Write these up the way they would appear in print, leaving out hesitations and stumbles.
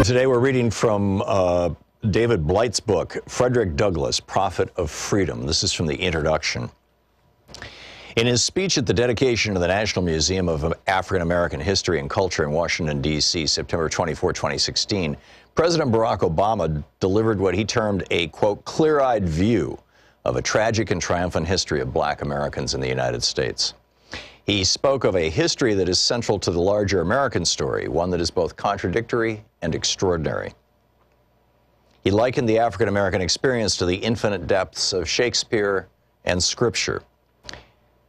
Today we're reading from David Blight's book, Frederick Douglass, Prophet of Freedom. This is from the introduction. In his speech at the dedication of the National Museum of African American History and Culture in Washington, D.C., September 24, 2016, President Barack Obama delivered what he termed a, quote, clear-eyed view of a tragic and triumphant history of black Americans in the United States. He spoke of a history that is central to the larger American story, one that is both contradictory and extraordinary. He likened the African American experience to the infinite depths of Shakespeare and Scripture.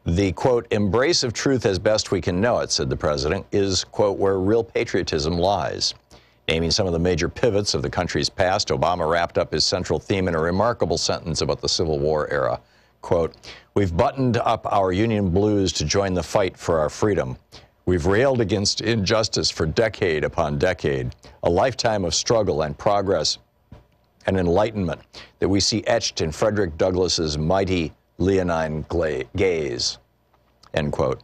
The, quote, embrace of truth as best we can know it, said the president, is, quote, where real patriotism lies. Naming some of the major pivots of the country's past, Obama wrapped up his central theme in a remarkable sentence about the Civil War era. Quote, we've buttoned up our Union blues to join the fight for our freedom. We've railed against injustice for decade upon decade, a lifetime of struggle and progress and enlightenment that we see etched in Frederick Douglass's mighty leonine gaze, end quote.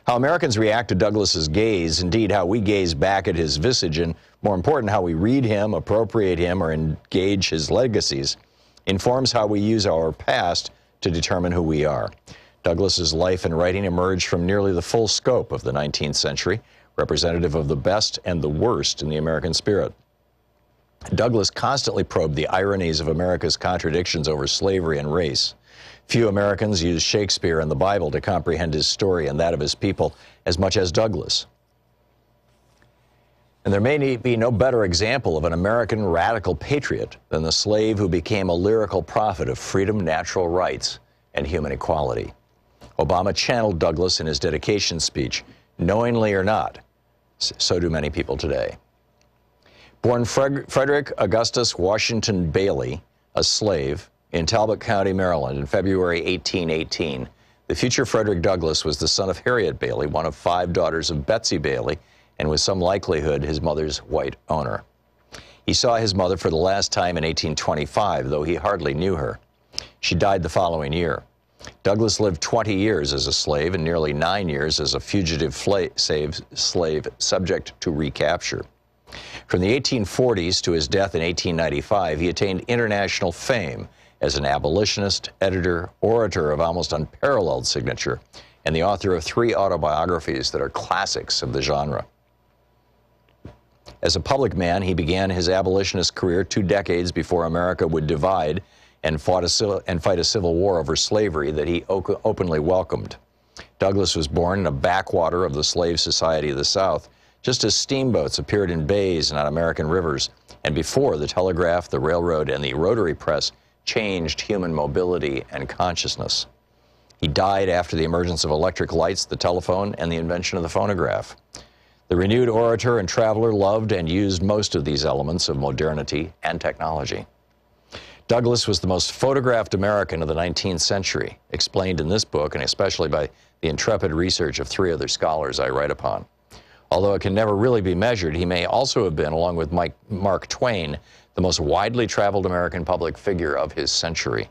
How Americans react to Douglass's gaze, indeed how we gaze back at his visage, and more important, how we read him, appropriate him, or engage his legacies, informs how we use our past to determine who we are. Douglass's life and writing emerged from nearly the full scope of the 19th century, representative of the best and the worst in the American spirit. Douglass constantly probed the ironies of America's contradictions over slavery and race. Few Americans use Shakespeare and the Bible to comprehend his story and that of his people as much as Douglass. And there may be no better example of an American radical patriot than the slave who became a lyrical prophet of freedom, natural rights, and human equality. Obama channeled Douglass in his dedication speech, knowingly or not. So do many people today. Born Frederick Augustus Washington Bailey, a slave, in Talbot County, Maryland, in February 1818, the future Frederick Douglass was the son of Harriet Bailey, one of 5 daughters of Betsy Bailey, and with some likelihood his mother's white owner. He saw his mother for the last time in 1825, though he hardly knew her. She died the following year. Douglass lived 20 years as a slave and nearly 9 years as a fugitive slave subject to recapture. From the 1840s to his death in 1895, he attained international fame as an abolitionist, editor, orator of almost unparalleled signature, and the author of 3 autobiographies that are classics of the genre. As a public man, he began his abolitionist career 2 decades before America would divide and fight a civil war over slavery that he openly welcomed. Douglass was born in a backwater of the slave society of the South, just as steamboats appeared in bays and on American rivers, and before the telegraph, the railroad, and the rotary press changed human mobility and consciousness. He died after the emergence of electric lights, the telephone, and the invention of the phonograph. The renewed orator and traveler loved and used most of these elements of modernity and technology. Douglass was the most photographed American of the 19th century, explained in this book, and especially by the intrepid research of 3 other scholars I write upon. Although it can never really be measured, he may also have been, along with Mark Twain, the most widely traveled American public figure of his century.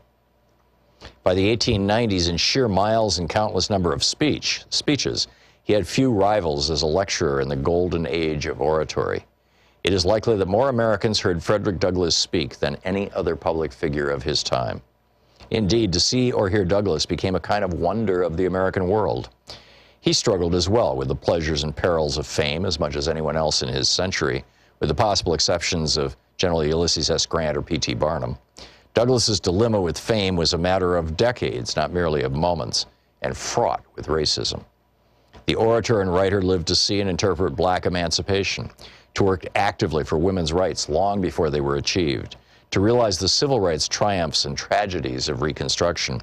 By the 1890s, in sheer miles and countless number of speeches, he had few rivals as a lecturer in the golden age of oratory. It is likely that more Americans heard Frederick Douglass speak than any other public figure of his time. Indeed, to see or hear Douglass became a kind of wonder of the American world. He struggled as well with the pleasures and perils of fame as much as anyone else in his century, with the possible exceptions of General Ulysses S. Grant or P.T. Barnum. Douglass's dilemma with fame was a matter of decades, not merely of moments, and fraught with racism. The orator and writer lived to see and interpret black emancipation, to work actively for women's rights long before they were achieved, to realize the civil rights triumphs and tragedies of Reconstruction,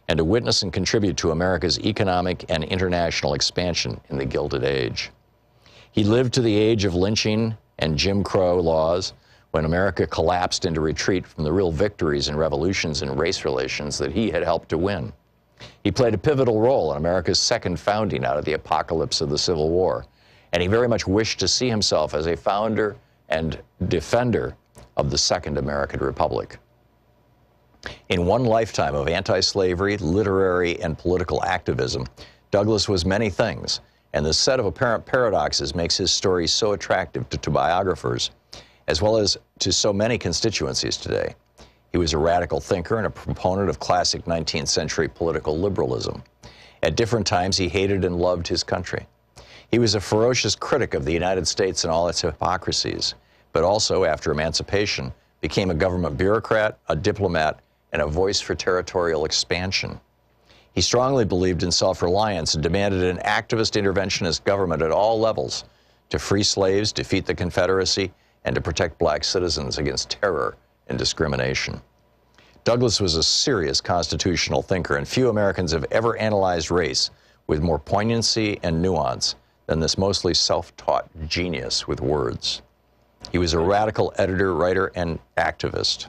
and to witness and contribute to America's economic and international expansion in the Gilded Age. He lived to the age of lynching and Jim Crow laws, when America collapsed into retreat from the real victories and revolutions in race relations that he had helped to win. He played a pivotal role in America's second founding out of the apocalypse of the Civil War, and he very much wished to see himself as a founder and defender of the Second American Republic. In one lifetime of anti-slavery, literary, and political activism, Douglass was many things, And this set of apparent paradoxes makes his story so attractive to biographers, as well as to so many constituencies today. He was a radical thinker and a proponent of classic 19th century political liberalism. At different times, he hated and loved his country. He was a ferocious critic of the United States and all its hypocrisies, but also, after emancipation, became a government bureaucrat, a diplomat, and a voice for territorial expansion. He strongly believed in self-reliance and demanded an activist interventionist government at all levels to free slaves, defeat the Confederacy, and to protect black citizens against terror and discrimination. Douglass was a serious constitutional thinker, and few Americans have ever analyzed race with more poignancy and nuance than this mostly self-taught genius with words. He was a radical editor, writer, and activist.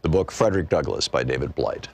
The book Frederick Douglass by David Blight.